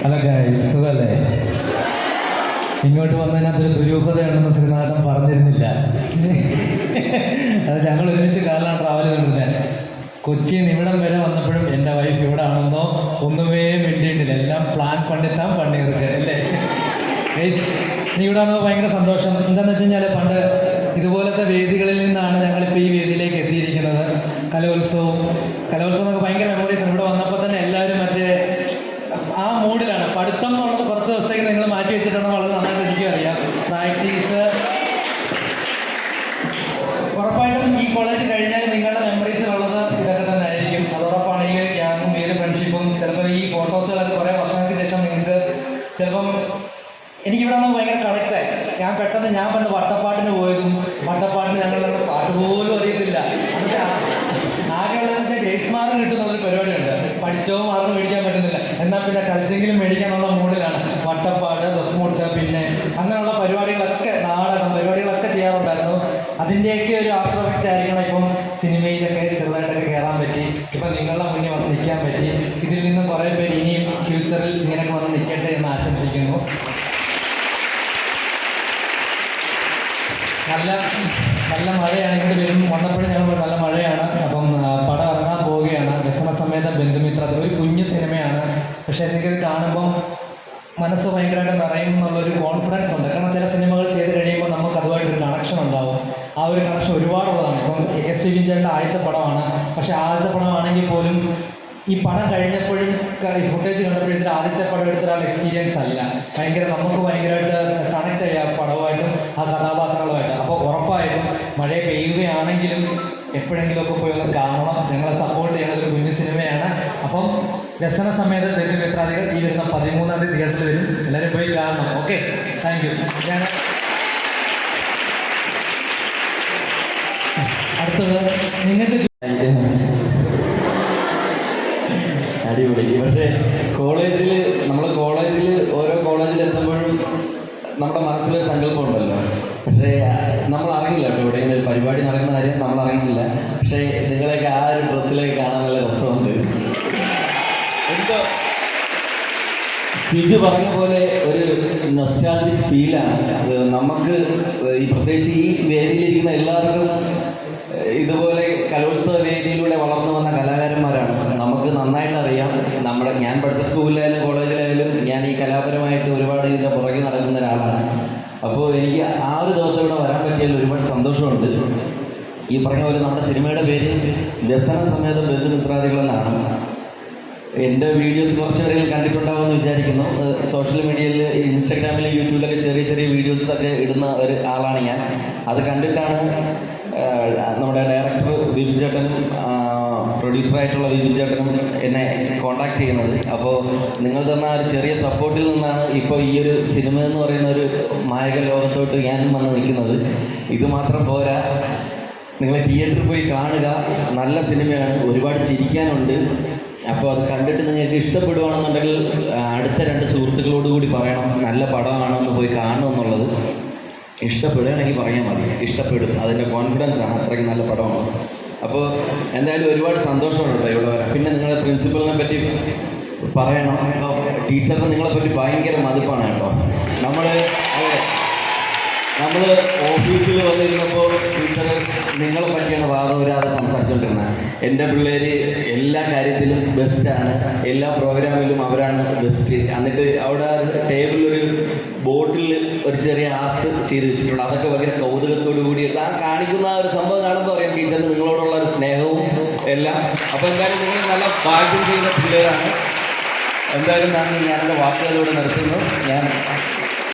അല്ല ഗൈസ്, സുഖല്ലേ? ഇങ്ങോട്ട് വന്നതിനകത്തൊരു ദുരൂഹതയുണ്ടെന്ന് ശ്രീനാഥൻ പറഞ്ഞിരുന്നില്ല. അത് ഞങ്ങൾ ഒരുമിച്ച് കാറിലാണ് ട്രാവൽ ചെയ്തുകൊണ്ടിരുന്നത്. കൊച്ചിയിൽ നിന്ന് ഇവിടം വരെ വന്നപ്പോഴും എൻ്റെ വൈഫ് ഇവിടെ ആണെന്നോ ഒന്നുമേ മിണ്ടിയിട്ടില്ല. എല്ലാം പ്ലാൻ പണ്ടിത്താൻ പണിയെടുക്കുക അല്ലേ ഗൈസ്? നീ ഇവിടെ വന്നപ്പോൾ ഭയങ്കര സന്തോഷം. എന്താണെന്ന് വെച്ച് കഴിഞ്ഞാൽ പണ്ട് ഇതുപോലത്തെ വേദികളിൽ നിന്നാണ് ഞങ്ങളിപ്പോൾ ഈ വേദിയിലേക്ക് എത്തിയിരിക്കുന്നത്. കലോത്സവം എന്നൊക്കെ ഭയങ്കര മെമ്മറീസാണ്. ഇവിടെ വന്നപ്പോൾ തന്നെ എല്ലാവരും മറ്റേ ആ മൂഡിലാണ്. പഠിത്തം എന്നുള്ളത് കുറച്ച് ദിവസത്തേക്ക് നിങ്ങൾ മാറ്റി വെച്ചിട്ടുണ്ടോ വളരെ നന്നായിട്ട് എനിക്കും അറിയാം. പ്രാക്ടീസ് ഉറപ്പായിട്ടും ഈ കോളേജ് കഴിഞ്ഞാൽ നിങ്ങളുടെ മെമ്മറീസിലുള്ളത് ഇതൊക്കെ തന്നെ ആയിരിക്കും. അതോടൊപ്പമാണ് ഈ ഒരു ഗ്യാങ്ങും ഈ ഒരു ഫ്രണ്ട്ഷിപ്പും. ചിലപ്പോൾ ഈ ഫോട്ടോസുകളൊക്കെ കുറേ വർഷങ്ങൾക്ക് ശേഷം നിങ്ങൾക്ക് ചിലപ്പം എനിക്കിവിടെ നിന്ന് ഭയങ്കര കണക്റ്റായി. ഞാൻ പണ്ട് വട്ടപ്പാട്ടിന് പോയതും വട്ടപ്പാട്ടിന് ഞങ്ങളുടെ പാട്ട് പോലും അറിയത്തില്ല. അന്നത്തെ ആകെയുള്ളതെന്ന് വെച്ചാൽ ഗ്രേസ് മാർക്ക് കിട്ടുന്നുള്ളൊരു പരിപാടിയുണ്ട്. പഠിച്ചോ മാർക്ക് മേടിക്കാൻ പറ്റുന്നില്ല, എന്നാൽ പിന്നെ കളിച്ചെങ്കിലും മേടിക്കാനുള്ള മൂഡിലാണ്. വട്ടപ്പാട്, ദഫ്മുട്ട്, പിന്നെ അങ്ങനെയുള്ള പരിപാടികളൊക്കെ, നാടകം പരിപാടികളൊക്കെ ചെയ്യാറുണ്ടായിരുന്നു. അതിൻ്റെയൊക്കെ ഒരു ആഫ്റ്റർ എഫക്റ്റ് ആയിരിക്കണം ഇപ്പം സിനിമയിലൊക്കെ ചെറുതായിട്ടൊക്കെ കയറാൻ പറ്റി. ഇപ്പം നിങ്ങളുടെ മുന്നിൽ വന്ന് നിൽക്കാൻ പറ്റി. ഇതിൽ നിന്ന് കുറേ പേര് ഇനിയും ഫ്യൂച്ചറിൽ ഇങ്ങനെയൊക്കെ വന്ന് നിൽക്കട്ടെ എന്ന് ആശംസിക്കുന്നു. നല്ല മഴയാണ്. ഇങ്ങോട്ട് വന്നപ്പോഴും ഞങ്ങൾ നല്ല മഴയാണ്. അപ്പം പടം ഇറങ്ങാൻ പോവുകയാണ്. വ്യസനസമേതം ബന്ധുമിത്ര. ഒരു കുഞ്ഞു സിനിമയാണ്. പക്ഷേ എനിക്കത് കാണുമ്പം മനസ്സ് ഭയങ്കരമായിട്ട് നിറയും എന്നുള്ളൊരു കോൺഫിഡൻസ് ഉണ്ട്. കാരണം ചില സിനിമകൾ ചെയ്ത് കഴിയുമ്പോൾ നമുക്ക് അതുമായിട്ടൊരു കണക്ഷൻ ഉണ്ടാവും. ആ ഒരു കണക്ഷൻ ഒരുപാടുള്ളതാണ്. ഇപ്പം എസ് വി വിജയൻ്റെ ആദ്യത്തെ പടമാണ്. പക്ഷേ ആദ്യത്തെ പടമാണെങ്കിൽ പോലും ഈ പടം കഴിഞ്ഞപ്പോഴും ഫുട്ടേജ് കണ്ടപ്പോഴത്തേക്കും ആദ്യത്തെ പടം എടുത്ത ഒരാൾ എക്സ്പീരിയൻസ് അല്ല. നമുക്ക് ഭയങ്കരമായിട്ട് കണക്ട് ചെയ്യാം പടവുമായിട്ടും ആ കഥാപാത്രങ്ങളുമായിട്ട്. അപ്പോൾ ഉറപ്പായിട്ടും മഴ പെയ്യുകയാണെങ്കിലും എപ്പോഴെങ്കിലുമൊക്കെ പോയി ഒന്ന് കാണണം. ഞങ്ങളെ സപ്പോർട്ട് ചെയ്യണ ഒരു കുഞ്ഞു സിനിമയാണ്. അപ്പം വ്യസനസമേതം ബന്ധുമിത്രാദികൾ ഈ വരുന്ന 13-ാം തീയതി തിയേറ്ററിൽ വരും. എല്ലാവരും പോയി കാണണം. Okay, thank you. ഞാൻ അടുത്തത് നിങ്ങൾക്ക് അടിപൊളി. പക്ഷേ നമ്മൾ കോളേജിൽ ഓരോ കോളേജിൽ എത്തുമ്പോഴും നമ്മുടെ മനസ്സിലൊരു സങ്കല്പം ഉണ്ടല്ലോ. പക്ഷേ നമ്മൾ അറിയില്ല കേട്ടോ, എവിടെയെങ്കിലും ഒരു പരിപാടി നടക്കുന്ന കാര്യം നമ്മൾ അറിയുന്നില്ല. പക്ഷേ നിങ്ങളെയൊക്കെ ആ ഒരു ഡ്രസ്സിലേക്ക് കാണാൻ നല്ല രസമുണ്ട്. എന്തോ സിജു പറഞ്ഞ പോലെ ഒരു നൊസ്റ്റാൾജിക് ഫീലാണ് നമുക്ക്. ഈ പ്രത്യേകിച്ച് ഈ വേദിയിലിരിക്കുന്ന എല്ലാവർക്കും ഇതുപോലെ കലോത്സവ വേദിയിലൂടെ വളർന്നു വന്ന കലാകാരന്മാരാണ്. നമുക്ക് നന്നായിട്ട് അറിയാം. ഞാൻ പഠിച്ച സ്കൂളിലായാലും കോളേജിലായാലും ഞാൻ ഈ കലാപരമായിട്ട് ഒരുപാട് ഇതിൻ്റെ പുറകെ നടക്കുന്ന ഒരാളാണ്. അപ്പോൾ എനിക്ക് ആ ഒരു ദിവസം ഇവിടെ വരാൻ പറ്റിയതിൽ ഒരുപാട് സന്തോഷമുണ്ട്. ഈ പറഞ്ഞ പോലെ നമ്മുടെ സിനിമയുടെ പേര് വ്യസനസമേതം ബന്ധുമിത്രാദികൾ എന്നാണ്. എൻ്റെ വീഡിയോസ് കുറച്ച് പേരെങ്കിലും കണ്ടിട്ടുണ്ടാവുമെന്ന് വിചാരിക്കുന്നു. സോഷ്യൽ മീഡിയയിൽ, ഇൻസ്റ്റാഗ്രാമിൽ, യൂട്യൂബിലൊക്കെ ചെറിയ ചെറിയ വീഡിയോസൊക്കെ ഇടുന്ന ഒരു ആളാണ് ഞാൻ. അത് കണ്ടിട്ടാണ് നമ്മുടെ ഡയറക്ടർ വിപിൻ ചേട്ടനും പ്രൊഡ്യൂസറായിട്ടുള്ള വിപിൻ ചേട്ടനും എന്നെ കോൺടാക്ട് ചെയ്യുന്നത്. അപ്പോൾ നിങ്ങൾ തന്ന ഒരു ചെറിയ സപ്പോർട്ടിൽ നിന്നാണ് ഇപ്പോൾ ഈ ഒരു സിനിമ എന്ന് പറയുന്ന ഒരു മായക ലോകത്തോട്ട് ഞാനും വന്ന് നിൽക്കുന്നത്. ഇത് മാത്രം പോരാ, നിങ്ങൾ തിയേറ്ററിൽ പോയി കാണുക. നല്ല സിനിമയാണ്, ഒരുപാട് ചിരിക്കാനുണ്ട്. അപ്പോൾ അത് കണ്ടിട്ട് നിങ്ങൾക്ക് ഇഷ്ടപ്പെടുകയാണെന്നുണ്ടെങ്കിൽ അടുത്ത 2 സുഹൃത്തുക്കളോട് കൂടി പറയണം നല്ല പടമാണെന്ന് പോയി കാണുമെന്നുള്ളത്. ഇഷ്ടപ്പെടുകയാണെങ്കിൽ പറയാൻ മതി, ഇഷ്ടപ്പെടും. അതിൻ്റെ കോൺഫിഡൻസ് ആണ്, അത്രയ്ക്ക് നല്ല പടമാണ്. അപ്പോൾ എന്തായാലും ഒരുപാട് സന്തോഷമുണ്ട് കേട്ടോ ഇവിടെ വരാം. പിന്നെ നിങ്ങളുടെ പ്രിൻസിപ്പലിനെ പറ്റി പറയണം. ടീച്ചറിന് നിങ്ങളെപ്പറ്റി ഭയങ്കര മതിപ്പാണ് കേട്ടോ. നമ്മൾ ഓഫീസിൽ വന്നിരുന്നപ്പോൾ ടീച്ചർ നിങ്ങളെ പറ്റിയാണ് വാദമില്ലാതെ സംസാരിച്ചുകൊണ്ടിരുന്നത്. എൻ്റെ പിള്ളേർ എല്ലാ കാര്യത്തിലും ബെസ്റ്റാണ്, എല്ലാ പ്രോഗ്രാമിലും അവരാണ് ബെസ്റ്റ്. എന്നിട്ട് അവിടെ ടേബിളിലൊരു ബോട്ടിൽ ഒരു ചെറിയ ആർട്ട് ചെയ്ത് വെച്ചിട്ടുണ്ട്. അതൊക്കെ ഭയങ്കര കൗതുകത്തോടു കൂടി ആ കാണിക്കുന്ന ഒരു സംഭവം കാണുമ്പോൾ അറിയാം ടീച്ചറിന് നിങ്ങളോടുള്ള ഒരു സ്നേഹവും എല്ലാം. അപ്പോൾ എന്തായാലും നിങ്ങൾ നല്ല ഭാഗ്യം ചെയ്ത പിള്ളേരാണ്. എന്തായാലും ഞാനെൻ്റെ വാക്കുകളിലൂടെ നിർത്തുന്നു. ഞാൻ